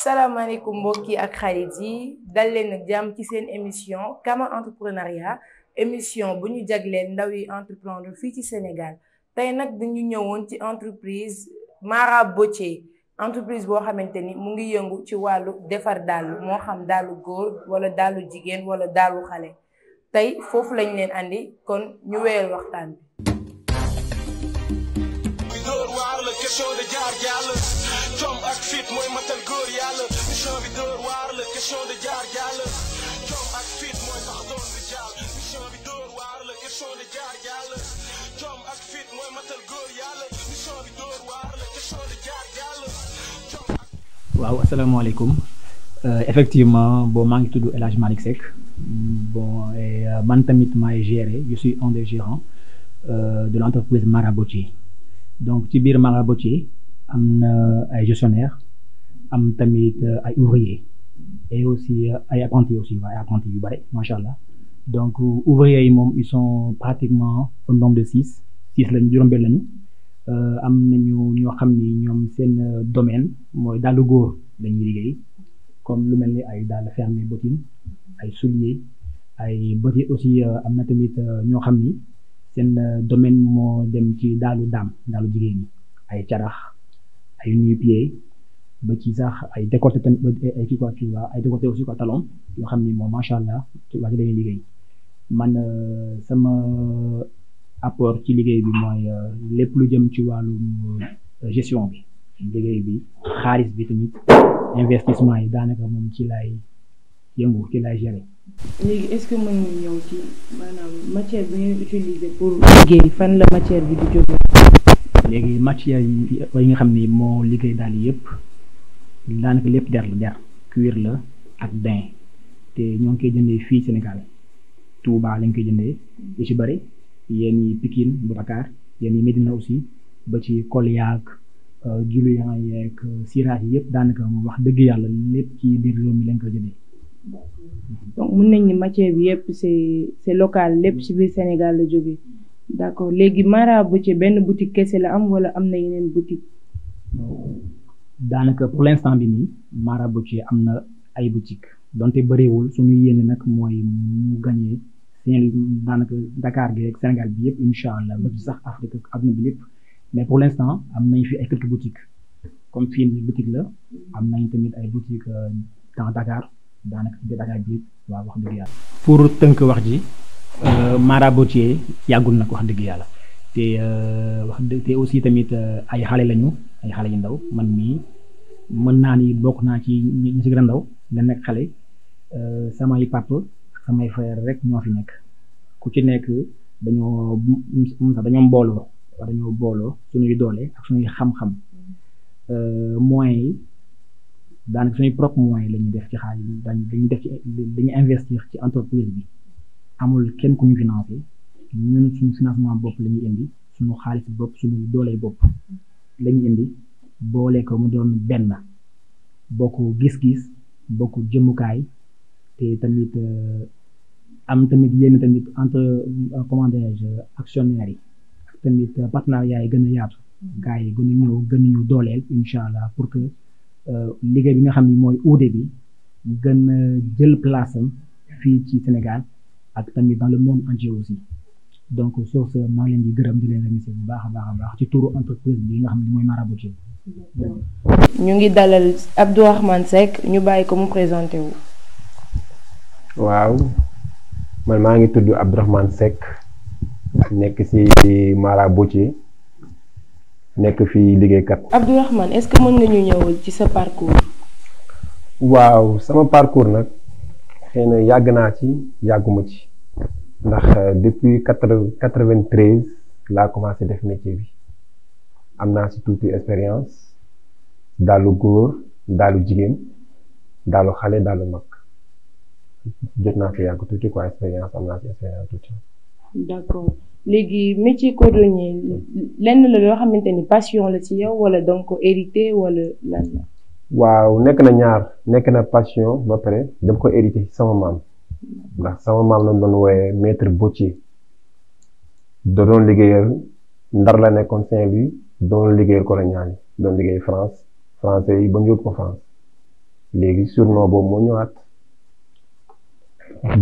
salaamaaleykum mbokk yi ak xarit yi dal leen ak jàmm ci seen émission Kama Entrepreneuriat émission bu ñu jagleel ndaw yi entreprendre fii ci Sénégal tey nag dañu ñëwoon ci entreprise Mara Bottier entreprise boo xamante ni mu ngi yëngu ci wàllu defar dàll moo xam dàllu góor wala dàllu jigéen wala dàllu xale tey foofu lañ leen andi kon ñu wéyal waxtaan bi. question de jaar yàlla jom ak fit mooy matal góor yàlla mission bi door waar la question de jaar yàlla jom ak fit mooy tax doon di jàll mission bi door waar la question de jaar yàlla jom ak fit mooy matal góor yàlla mission bi door waar la question de jaar yàlla. waaw asalaamaaleykum effectivement bon maa ngi tudd El Hadj Malick Seck bon man tamit maay gérer je suis un des gérants de l'entreprise Mara Bottier. Donc ci biir Mara Bottier am na ay gestionnaires am tamit ay ouvriers et aussi ay apprentis aussi waaye apprentis yu bare macha allah donc ouvriers yi moom ils sont pratiquement au nombre de six lañu juróom-benn lañu am nañu ñoo xam ni ñoom seen domaine mooy dàllu góor lañuy liggéey comme lu mel ni ay dàll fermé bottine ay souliers ay bottines aussi am na tamit ñoo xam ni. seen domaine moo dem ci daalu daam daalu jigéen ñi ay carax ay nu-pieds ba ci sax ay décolleté tamit ay kii quoi tu vois ay décolleté aussi quoi talon yoo xam ni moom macha allah ci waa ci dañuy liggéey man sama apport ci liggéey bi mooy lépp lu jëm ci wàllum gestion bi liggéey bi xaalis bi tamit investissement yi daanaka moom ci lay yëngu ci lay gérer. léegi est-ce que mën nga ñëw ci maanaam matière bi ñuy utiliser pour liggéey fan la matière bi di jóge. léegi matière yi nga xam ni moo liggéey daal yëpp daanaka lépp der la der cuir la ak daim te ñoo ngi koy jëndee fii Sénégal Touba lañ koy jëndee yu ci bëri yéen ñi Pikine bu Dakar yéen ñi Médina aussi ba ci Koliak Julian yeeg Siraat yi yëpp daanaka moom wax dëgg yàlla lépp ci biir réew mi lañ koy jëndee. donc mën nañ ni matière bi yëpp c'est local lépp ci biir Sénégal la jógee d'accord léegi Mara Bottier benn boutique kese la am wala am na yeneen boutique daanaka pour l'instant bi nii Mara Bottier am na ay boutique donte bëriwul suñu yéene nag mooy mu gagné seen daanaka Dakar gi ak Sénégal bi yëpp incha allah ba ci sax Afrique ak adduna bi lépp mais pour l'instant am nañ fi ay quelques boutiques comme fii nii boutique la am nañ tamit ay boutiques dans Dakar. daanaka ci Dakar bi waaw wax dëgg yàlla. pour tënk wax ji Mara Bottier yàggul nag wax dëgg yàlla te aussi tamit ay xale lañu ay xale yu ndaw man mii mën naa ni bokk naa ci ñi ci gën a ndaw nga nekk xale samay papa samay frère rek ñoo fi nekk ku ci nekk dañoo booloo suñuy doole ak suñuy xam-xam moyens yi. daanaka suñuy propre moyen la ñuy def ci xaalis dañuy def ci dañuy investir ci entreprise bi amul kenn ku ñu financé ñun suñu financement bopp la ñuy indi suñu xaalis bopp suñu doole bopp la ñuy indi boole ko mu doon benn bokk gis-gis bokk jëmukaay te tamit am tamit yenn tamit entre comment dirais-je actionnaires yi ak tamit partenariat yi gën a yaatu gars yi gën a ñëw gën ñu dooleel incha allah pour que liggéey bi nga xam ni mooy uude bi gën a jël place am fii ci Sénégal ak tamit dans le monde entier aussi donc sur ce maa ngi leen di gërëm di leen remercier bu baax a baax ci turu entreprise bi nga xam ne mooy Mara Bottier. ñu ngi dalal Abdourahmane Seck ñu bàyyi ko mu présenté wu. waaw man maa ngi tudd Abdourahmane Seck nekk ci Mara Bottier. nekk fii liggéeykat. Abdourahmane est-ce que mën nga ñu ñëwal ci sa parcours. waaw sama parcours nag xëy na yàgg naa ci yàgguma ci ndax depuis 93 laa commencé def métier bi am naa ci tuuti expérience daalu góor daalu jigéen daalu xale daalu mag jot naa fi yàgg tuuti quoi expérience am naa ci expérience tuuti. d'accord. léegi métier cordonnier lenn la loo xamante ni passion la ci yow wala donc ko hérité wala lan la. waaw nekk na ñaar nekk na passion ba pare dama ko hérité ci sama maam ndax sama maam la doon wooyee maître Bottier da doon liggéeyal Ndar la nekkoon Saint-Louis doon liggéeyal colonial yi doon liggéey France français yi ba ñu yóbbu ko France léegi surnom boobu moo ñëwaat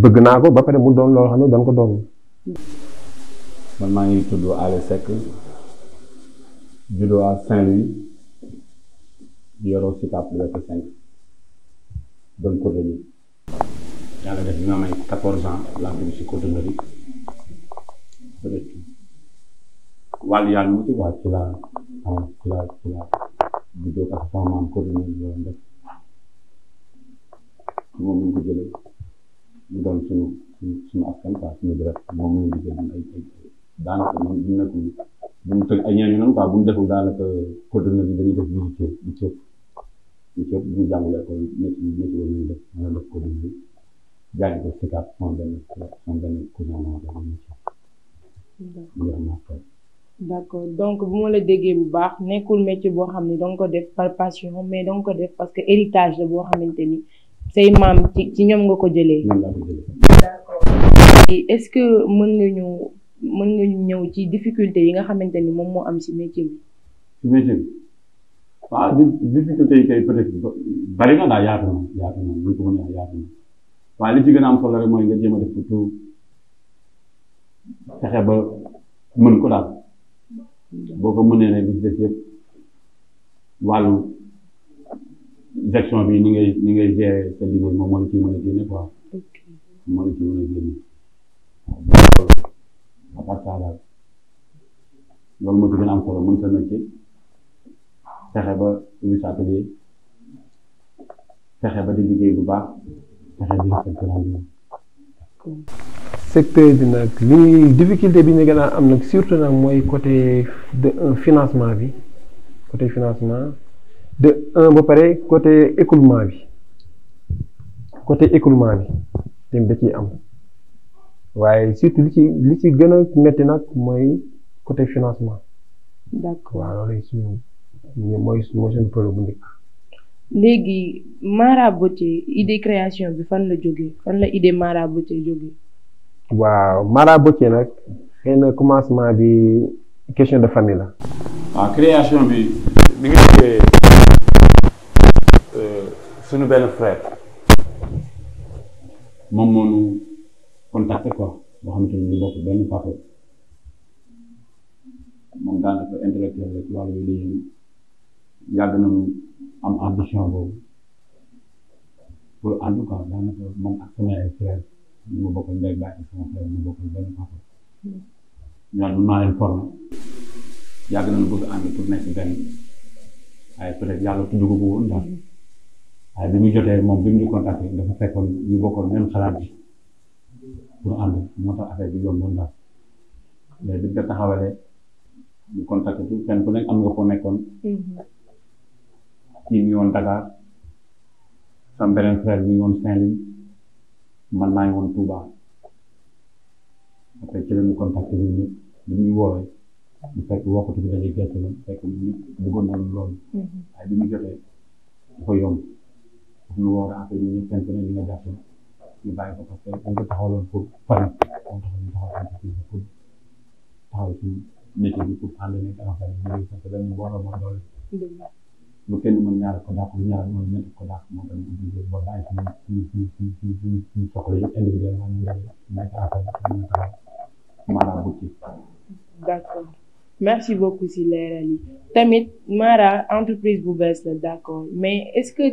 bëgg naa ko ba pare mu doon loo xam ne dañ ko doon. man maa ngi tudd Alé Seck juddoo à Saint-Louis yoroo Sicap Liberté 5 doon cordonnier. yàlla def bi ma may 14 ans laa dugg si cordonnerie wàllu yàlla mu ci waa ci laa juddoo ak sama maam cordonnier bi doon def moom ñu ko jëlee mu doon suñu askan quoi suñu deret moom mu ngi liggéey ay daanaka man bu nekk bu ñu tëj ay ñeeñu noonu quoi bu ñu deful daanaka cordonnerie bi dañuy def visiter du cëpp bu ñu jàngalee ko métier boobu ñuy def mën a def cordonnerie jaay ko Sicap sama benn cousin moo def métier. D'accord donc bu ma la déggee bu baax nekkul métier boo xam ne danga ko def par passion mais danga ko def parce que héritage la boo xamante ni say maam ci ñoom nga ko jëlee. ñoom laa ko jëlee. D'accord est-ce que mën nga ñu ñëw ci difficulté yi nga xamante ni moom moo am si métier bi. si métier bi waaw difficulté yi kay peut-être bari na daal yaatu na ñu ko mën a yaatu na waaye li ci gën a am solo rek mooy nga jéem a def surtout fexe ba mën ko daal boo ko mënee ne li ci des yëpp wàllu gestion bi ni ngay gérer sa liggéey moom moo la ci mën a génne quoi moo la ci mën a génne à part ça daal loolu moo ci gën a am solo mën sa métier fexe ba ubbi sa atelier fexe ba di liggéey bu baax fexe di respecté rendez-vous. secteur bi nag li ñuy difficulté bi ñu gën a am nag surtout nag mooy côté de financement bi côté financement de un ba pare côté écoulement bi tamit da ciy am waaye surtout li ci gën a métti nag mooy côté financement. D'accord waaw loolu mooy suñu problème bu njëkk. léegi Mara Beauté idée création bi fan la jógee fan la idée Mara Beauté jógee. waaw Mara Beauté nag xëy na commencement bi question de famille la. waaw création bi mi ngi jógee suñu benn frère moom moo ñu contacté quoi boo xamante ni ñu bokk benn papa moom daanaka intellectuel la ci wàllu liggéey yàgg nañu am ambition boobu pour ànd quoi daanaka moom ak sama ay frère ñu ma bokkal ndey baay ak sama frère ñu bokkal benn papa ñoom maa leen formé yàgg nañu bëgg ànd pour nekk benn waaye peut-être yàlla tudd ko woon daal waaye bi mu jotee moom bi mu di contacté dafa fekkoon ñu bokkoon même xalaat bi pour ànd moo tax affaire bi yomboon daal léegi bi nga taxawalee ñu contacté tout kenn ku nekk am nga foo nekkoon kii ngi woon Dakar sama beneen frère mi ngi woon Saint-Louis man maa ngi woon Touba après ci la ñu contacté ñun ñëpp bi ñuy woowee ñu fekk waxatu bi dañuy gerte la fekk ñun ñëpp bëggoon nañu loolu waaye bi ñu jotee dafa yomb daf ñu woo après ñun ñëpp kenn ku ne li nga jàpp ñu bàyyi ko parce que dañ ko taxawaloon pour Paris moo tax ñu taxaw entreprise pour taxaw ci métier bi pour ànd nekk affaire bi parce que dañu booloo moo doole lu kenn mën ñaar ko dàq ñaar mën ñett ko dàq moo tax ñu obligé ba bàyyi suñu soxla yëpp individuellement ñu nekk affaire bi ñu taxaw Mara Beauté. D'accord merci beaucoup si leeral yi tamit Mara entreprise bu bees la d'accord mais est-ce que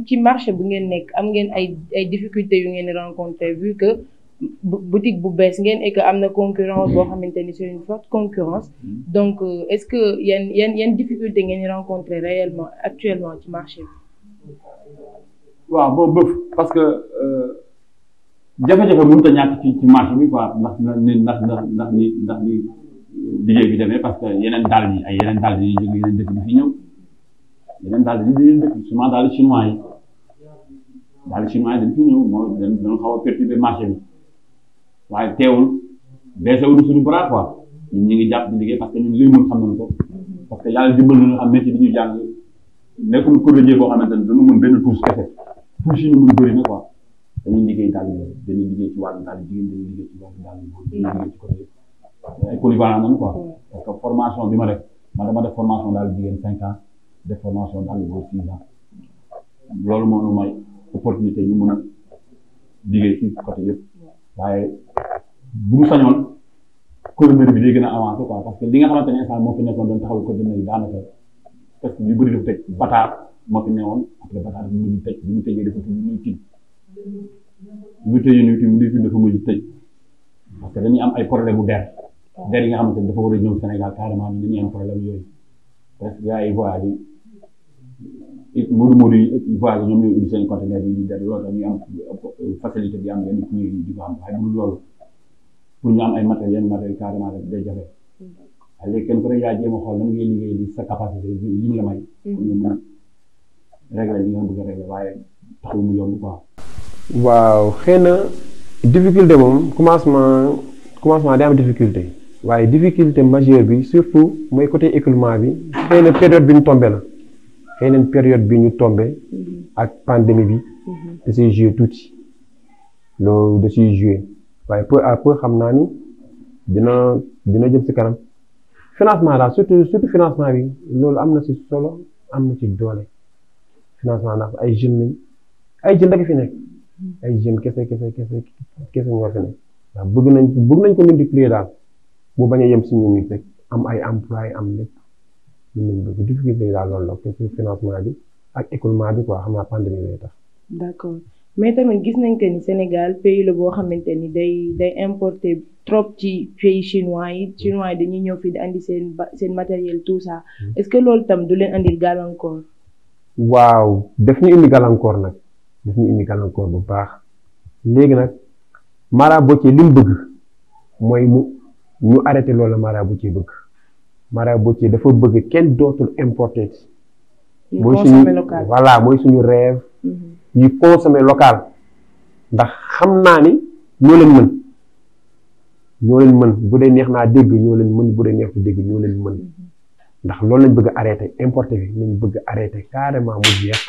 ci marché bu ngeen nekk am ngeen ay difficultés yu ngeen rencontré vu que boutique bu bees ngeen et que am na concurrence boo xamante ni c'est une forte concurrence donc est-ce que yan difficulté ngeen rencontré réellement actuellement ci marché bi. waaw boobu bëf parce que jafe-jafe mënut a ñàkk ci marché bi quoi ndax ni liggéey bi demee parce que yeneen daal yi ay yeneen daal yi jóge yeneen dëkk di fi ñëw yeneen daal yi yeneen dëkk souvent daal chinois yi dañ fi ñëw moo dañ xaw a perturber marché bi waaye teewul beesewul suñu bras quoi ñun ñu ngi jàpp di liggéey parce que ñun li mën xam nañ ko parce que yàlla dimbal nañu am métier bi ñu jàng nekkul cordonnier boo xamante ne dañu mën benn touche kese touche yi ñu mën bëri na quoi dañuy liggéey daal dañuy liggéey ci wàllu daal jigéen dañuy liggéey ci wàllu daal góor dañuy liggéey ci côté ay polyvalent nañu quoi parce que formation bi ma def man dama def formation daal jigéen 5 ans def formation daal góor 6 ans loolu moo nu may opportunité ñu mën a liggéey ci côté yëpp waaye bu ñu sañoon cordonnerie bi day gën a avancé quoi parce que li nga xamante ne instant moo fi nekkoon doon taxawal cordonnerie daanaka parce que yu bëri dafa tëj bataar moo fi newoon après bataar bi mujj tëj bi ñu tëjee dafa tudd muy kii bi ñu tëjee nii tamit dafa mujj tëj parce que dañuy am ay problème bu der yi nga xamante ne dafa war a ñëw Sénégal carrément dañuy am problème yooyu parce que gars yi voyage yi Modou yi voyage ñoom ñooy indi seen conteneur yi di der loolu dañuy am facilité bi am yenn kii yi di ko am waaye bu dul loolu pour ñu am ay matériel carrément rek day jafe waaye léegi kenn ku ne yaa jéem a xool nan ngay liggéey li sa capacité li mu la may pour nga mën a régler li nga bëgg a régler waaye taxul mu yomb quoi. waaw xëy na difficulté moom commencement day am difficulté waaye difficulté majeure bi surtout mooy côté écoulement bi xëy na période bi ñu tombé la xëy na période bi ñu tombé ak pandémie bi da siy joué tuuti loolu da siy joué waaye peu à peu xam naa ni dina jëm si kanam financement daal surtout financement bi loolu am na si solo am na ci doole financement ndax ay jeunes rek fi nekk ay jeunes kese ñoo fi nekk ndax bëgg nañ ko multiplier daal mu bañ a yem si ñun nit rek am ay emploi am lépp lu nañ bëgg difficulté daal loolu la question financement bi ak écoulement bi quoi xam naa pandémie lay tax. D'accord mais tamit gis nañ que ni Sénégal pays la boo xamante ni day importer trop ci pays chinois yi dañuy ñëw fii di andi seen matériel tout ça est-ce que loolu tam du leen andil gàllankoor. waaw daf ñu indi gàllankoor nag bu baax léegi nag Maraboutier li mu bëgg mooy ñu arrêté loolu la Maraboutier bëgg Maraboutier dafa bëgg kenn dootul importer. mooy suñu rêve. ñu consommer local ndax xam naa ni ñoo leen mën bu dee neex naa dégg ñoo leen mën bu dee neex du dégg ñoo leen mën ndax loolu lañ bëgg a arrêté importer bi lañ bëgg a arrêté carrément mu jeex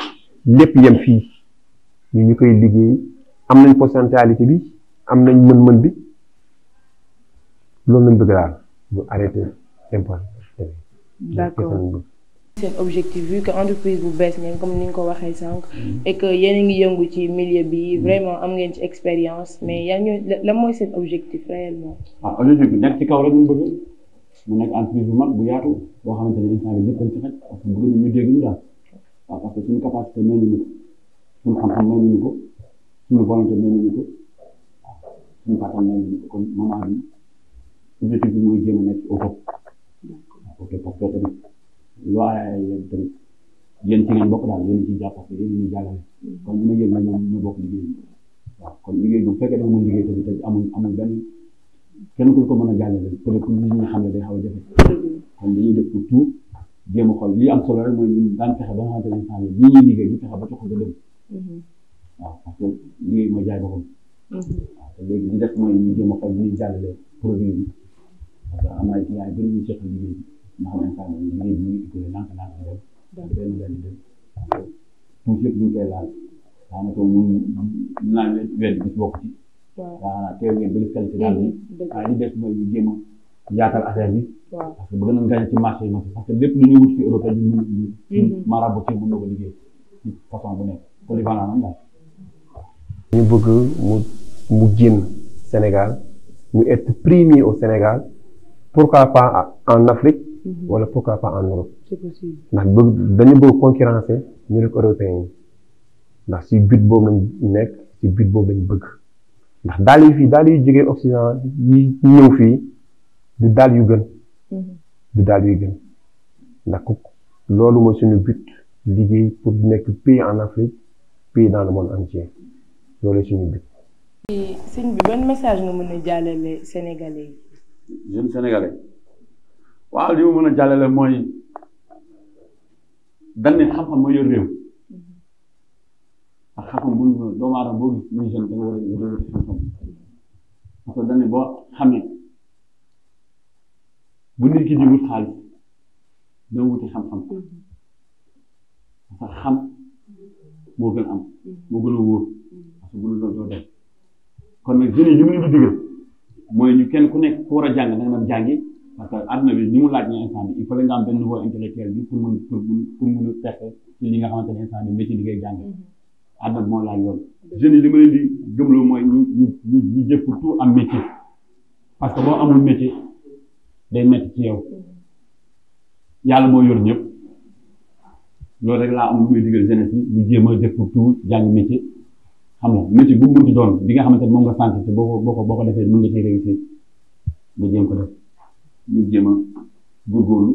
lépp yem fii ñu koy liggéey am nañ potentialité bi am nañ mën-mën bi loolu lañ bëgg daal ñu arrêté importer bi. D'accord. seen objectif vu que entreprise bu bees ngeen comme ni nga ko waxee sànq et que yéen a ngi yëngu ci milieu bi vraiment am ngeen ci expérience mais lan mooy seen objectif réellement. Objectif bi nekk ci kaw rek ñu bëgg mu nekk entreprise bu mag bu yaatu boo xamante ne instant bi ñëpp dañ ci xaj parce que bëgg nañu dégg ñu daal parce que suñu capacité mel nañu ko suñu xam-xam mel nañu ko suñu volonté mel nañu ko suñu kattan mel nañu ko kon moment bi objectif bi mooy jéem a nekk au top parce que tamit waaye tamit yéen ci ngeen bokk daal yéen ci jàpp parce que yéen ñuy jàllale kon ñu ne yéen ñoo bokk liggéey bi waaw kon liggéey bi bu fekkee dafa mën liggéey tamit amul benn kenn ku ko mën a jàllale peut-être ñi nga xam ne day xaw a jafe kon dañuy def pour tout jéem a xool li am solo rek mooy ñun daan fexe ba nga xamante ne saa yi lii ñuy liggéey ñu fexe ba jox ko dem waaw parce que liggéey mooy jaay boppam waaw te léegi li def mooy ñu jéem a xool ñuy jàllale produit bi parce que am na ay clients yu bëri ñu seqal liggéey bi nga xam ne instant bii liggéey bi ñu ngi écoulé ndànk dem benn dem tout yëpp ñu ngi koy laal daanaka muy naan wet bis bokk ci waaw teew ngeen bëri qualité daal bi waaye li des mooy ñu jéem a yaatal affaire bi parce que bëgg nañ gañ ci marché yi parce que lépp lu ñuy wut ci Europe ñu Maraboutier mën na ko liggéey ci façon bu nekk polyvalent nam daal ñu bëgg mu génn Sénégal ñu être premier au Sénégal pourquoi pas en Afrique wala pourquoi pas en Europe. C'est possible. ndax dañu bëgg concurrencer ñu nekk européens yi ndax si but boobu lañ nekk si but boobu lañ bëgg ndax daal yu jógee Occident yi ñëw fii du daal yu gën. ndax loolu mooy suñu but liggéey pour nekk pays en Afrique pays dans le monde entier loolu suñu but. sëñ bi ban message nga mën a jàllale Sénégalais yi. jeune Sénégalais. waaw li ma mën a jàllale mooy dañ ne xam-xam mooy yor réew ak xam-xam bu doomu aadama boo gis muy jeune da nga war a wuti xam-xam parce que dañ ne boo xamee bu nit ki di wut xaalis doo wuti xam-xam parce que xam moo gën am moo gën a wóor parce que bu dul loolu doo dem kon nag jeunes yi li mu leen di digal mooy ñu kenn ku nekk ku war a jàng na nga dem jàngi parce que àdduna bi ni mu laaj ni instant bi il faut nga am benn niveau intellectuel bi pour mun a fexe ci li nga xamante ne instant bi métier bi ngay jàng àdduna bi moo laaj loolu jeunes yi li ma leen di gëmloo mooy ñu jëf tout am métier parce que boo amul métier day métti ci yow yàlla moo yor ñëpp loolu rek laa am lu muy digal jeunesse bi ñu jéem a def tout jàng métier xam nga métier bu mu munti doon bi nga xamante ne moom nga sant boo ko defee mën nga ciy réussir nga jéem ko def ñu jéem a góorgóorlu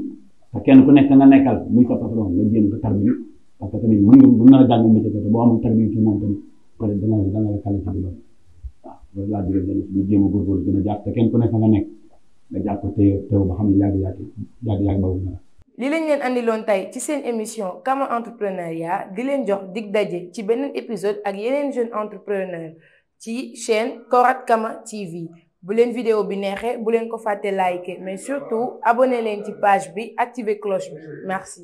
te kenn ku nekk nga nekkal muy sa patron nga jéem ko tarbiyu parce que tamit mën nga la jàng métier te boo amul tarbiyu ci moom tamit peut être dana la qualité bi loolu waaw loolu laa digal jeunesse bi ñu jéem a góorgóorlu gën a jàpp te kenn ku nekk nga nekk nga jàpp teew ba xam ne yàgg bawul na li lañ leen andiloon tey ci seen émission Kama Entrepreneuriat di leen jox dig daje ci beneen épisode ak yeneen jeune entrepreneur ci chaîne Korat Kama TV bu leen vidéo bi neexee bu leen ko fàtte liker mais surtout abonné leen ci page bi activer cloche bi merci